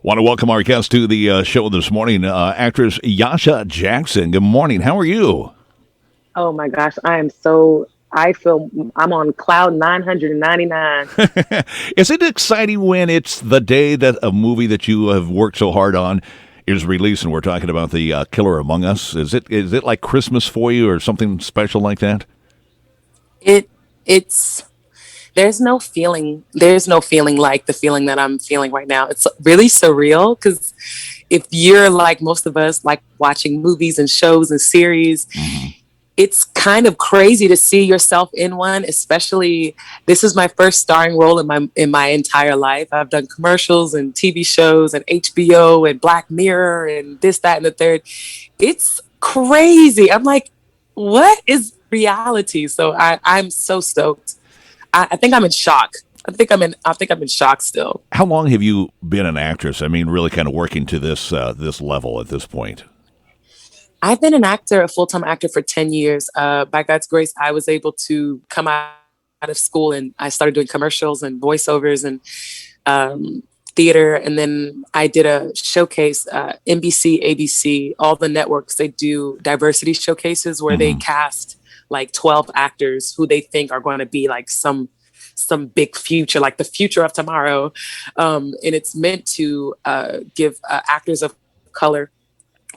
Want to welcome our guest to the show this morning, actress Yasha Jackson. Good morning. How are you? Oh my gosh, I feel I'm on cloud 999. Is it exciting when it's the day that a movie that you have worked so hard on is released, and we're talking about the Killer Among Us? Is it like Christmas for you or something special like that? It it's there's no feeling like the feeling that I'm feeling right now. It's really surreal because if you're like most of us, like watching movies and shows and series, Hmm. it's kind of crazy to see yourself in one, especially this is my first starring role in my entire life. I've done commercials and TV shows and HBO and Black Mirror and this, that, and the third. It's crazy. I'm like, what is reality? So I'm so stoked. I think I'm in shock. I think I'm in shock still. How long have you been an actress? I mean, really kind of working to this level at this point. I've been an actor, a full-time actor for 10 years. By God's grace, I was able to come out of school and I started doing commercials and voiceovers and theater. And then I did a showcase, NBC, ABC, all the networks, they do diversity showcases where they Hmm. cast like 12 actors who they think are going to be like some big future, like the future of tomorrow. And it's meant to give actors of color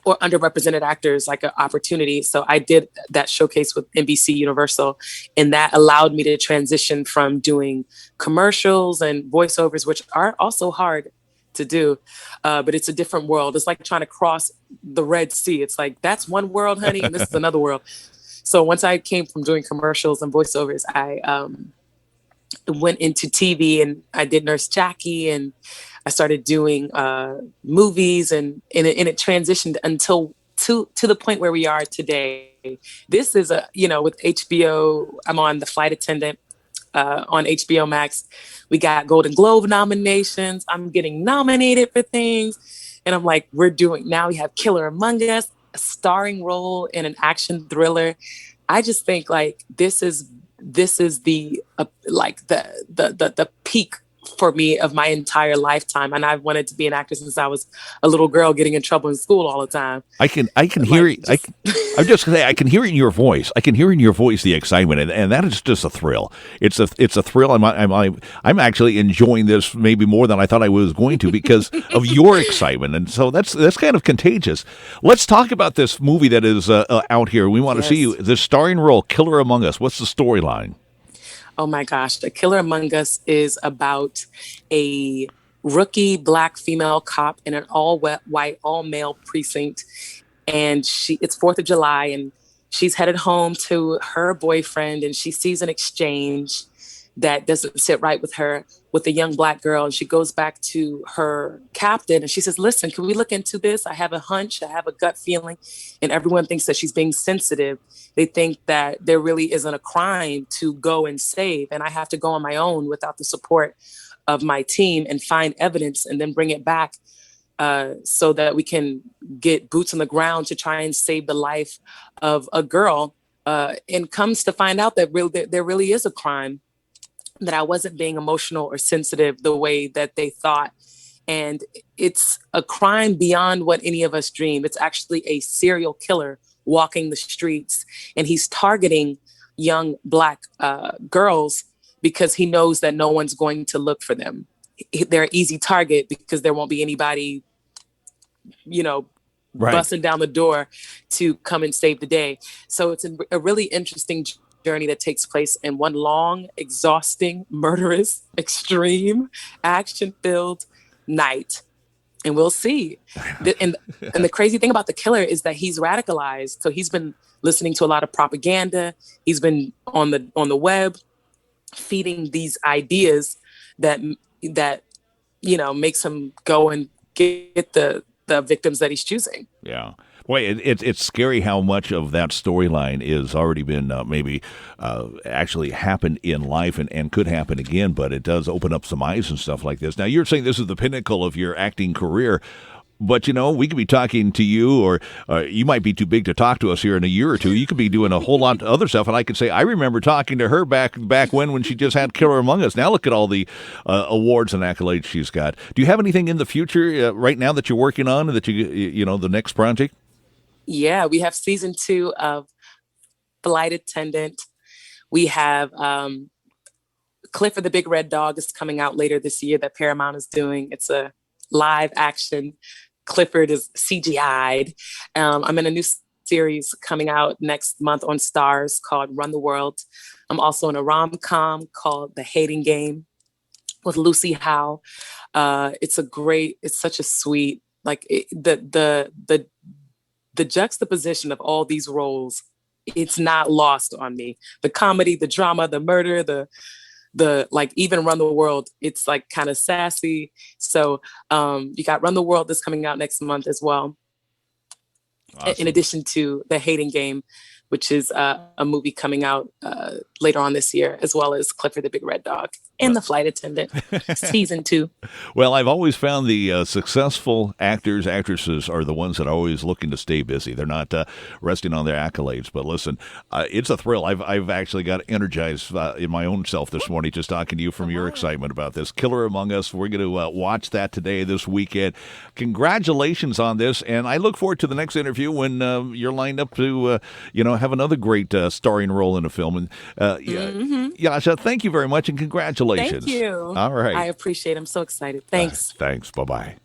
or underrepresented actors like an opportunity. So I did that showcase with NBC Universal, and that allowed me to transition from doing commercials and voiceovers, which are also hard to do, but it's a different world. It's like trying to cross the Red Sea. It's like that's one world, honey, and this is another world. So once I came from doing commercials and voiceovers, I went into TV and I did Nurse Jackie and I started doing movies and it transitioned until to the point where we are today. This is with HBO, I'm on The Flight Attendant on HBO Max. We got Golden Globe nominations. I'm getting nominated for things. And I'm like, now we have Killer Among Us, a starring role in an action thriller. I just think like this is the like the peak for me of my entire lifetime, and I've wanted to be an actor since I was a little girl getting in trouble in school all the time. I can hear Like it. just I'm just gonna say I can hear it in your voice. I can hear in your voice the excitement, and that is just a thrill. It's a thrill. I'm actually enjoying this maybe more than I thought I was going to because of your excitement, and so that's kind of contagious. Let's talk about this movie that is out here. We want to see you. yes. The starring role, Killer Among Us. What's the storyline? Oh my gosh, The Killer Among Us is about a rookie black female cop in an all white, all male precinct. And it's 4th of July and she's headed home to her boyfriend and she sees an exchange that doesn't sit right with her with a young black girl. And she goes back to her captain and she says, listen, can we look into this? I have a hunch, I have a gut feeling. And everyone thinks that she's being sensitive. They think that there really isn't a crime to go and save. And I have to go on my own without the support of my team and find evidence and then bring it back so that we can get boots on the ground to try and save the life of a girl. And comes to find out that there really is a crime, that I wasn't being emotional or sensitive the way that they thought. And it's a crime beyond what any of us dream. It's actually a serial killer walking the streets, and he's targeting young black girls because he knows that no one's going to look for them. They're an easy target because there won't be anybody, you know, Right. busting down the door to come and save the day. So it's a really interesting journey that takes place in one long, exhausting, murderous, extreme, action-filled night. And we'll see. And the crazy thing about the killer is that he's radicalized. So he's been listening to a lot of propaganda. He's been on the web feeding these ideas that makes him go and get the victims that he's choosing. Yeah. Boy, it's scary how much of that storyline is already been maybe actually happened in life and could happen again, but it does open up some eyes and stuff like this. Now, you're saying this is the pinnacle of your acting career. But, we could be talking to you, or you might be too big to talk to us here in a year or two. You could be doing a whole lot of other stuff. And I could say, I remember talking to her back when she just had Killer Among Us. Now look at all the awards and accolades she's got. Do you have anything in the future right now that you're working on, that the next project? Yeah, we have season 2 of Flight Attendant. We have Clifford the Big Red Dog is coming out later this year that Paramount is doing. It's a live action. Clifford is CGI'd. I'm in a new series coming out next month on Stars called Run the World. I'm also in a rom-com called The Hating Game with Lucy Howe. It's such a sweet, the juxtaposition of all these roles, it's not lost on me. The comedy, the drama, the murder, the even Run the World, it's like kind of sassy. So you got Run the World that's coming out next month as well. Awesome. In addition to The Hating Game, which is a movie coming out later on this year, as well as Clifford the Big Red Dog and The Flight Attendant, season 2. Well, I've always found the successful actors, actresses are the ones that are always looking to stay busy. They're not resting on their accolades. But listen, it's a thrill. I've actually got energized in my own self this morning just talking to you from your excitement about this. Killer Among Us, we're going to watch that today, this weekend. Congratulations on this, and I look forward to the next interview when you're lined up to, have another great starring role in a film. And Yasha, thank you very much, and congratulations. Thank you. All right. I appreciate it. I'm so excited. Thanks. Thanks. Bye-bye.